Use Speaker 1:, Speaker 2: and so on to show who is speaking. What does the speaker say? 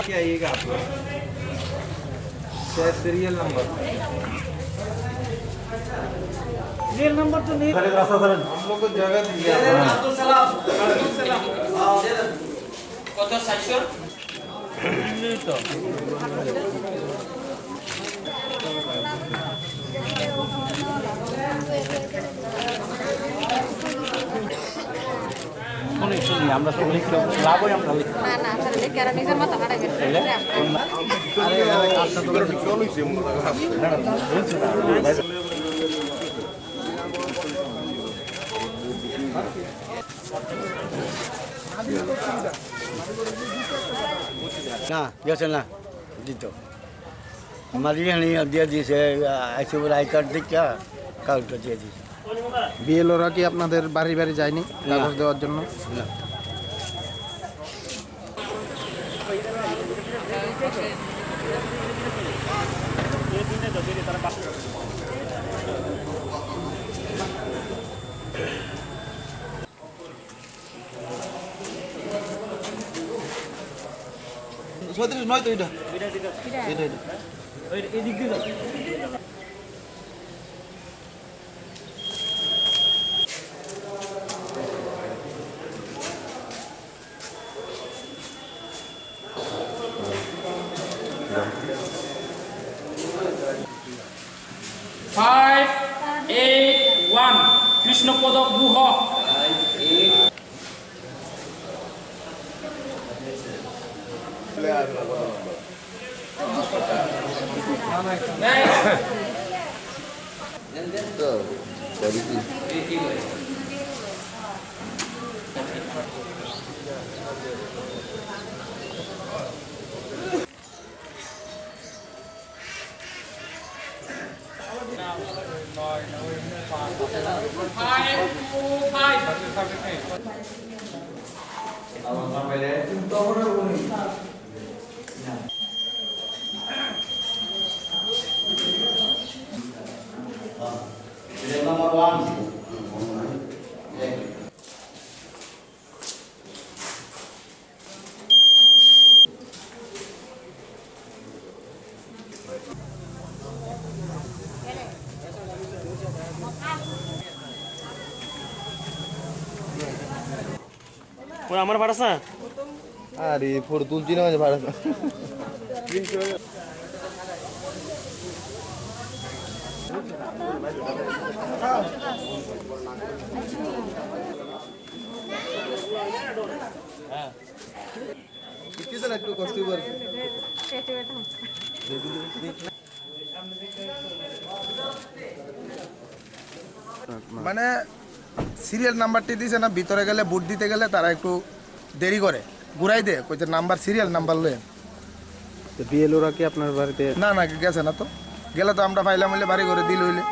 Speaker 1: क्या आइएगा आप लोग सीरियल नंबर तो नहीं हम लोग को जगह दिया
Speaker 2: কত 600
Speaker 1: तो আমরা সব লিখি লাভই আমরা লিখি
Speaker 3: না না তাহলে লিখে আর নিজের মতো হারাইবে
Speaker 1: আরে আপনার তো চলুইছে মনে
Speaker 4: না গেছে না দিত আমার ইয়ে দিয়ে দিয়েছে আইসি বলে আই কার্ড দিকে কাগজটা দিয়ে দিয়েছে
Speaker 1: বিএলওরা কি আপনাদের বাড়ি বাড়ি যায়নি কাগজ দেওয়ার জন্য
Speaker 4: না
Speaker 1: সৈত্রিশ নয় তো এটা এদিক দিয়ে
Speaker 2: Five, 8, 1 কৃষ্ণপদক গুহ
Speaker 5: আমার ভাড়া না
Speaker 1: আরে ফটো তুলছি না ভাড়া একটু কষ্ট
Speaker 6: মানে সিরিয়াল নাম্বারটি দিয়েছে না ভিতরে গেলে বুট দিতে গেলে তারা একটু দেরি করে ঘুরাই দেয় কইছে নাম্বার সিরিয়াল নাম্বার লয়ে
Speaker 1: তো বিএলওরা কি আপনার বাড়িতে
Speaker 6: না না গেছে না তো গেলে তো আমরা পাইলাম হইলে বাড়ি করে দিল হইলে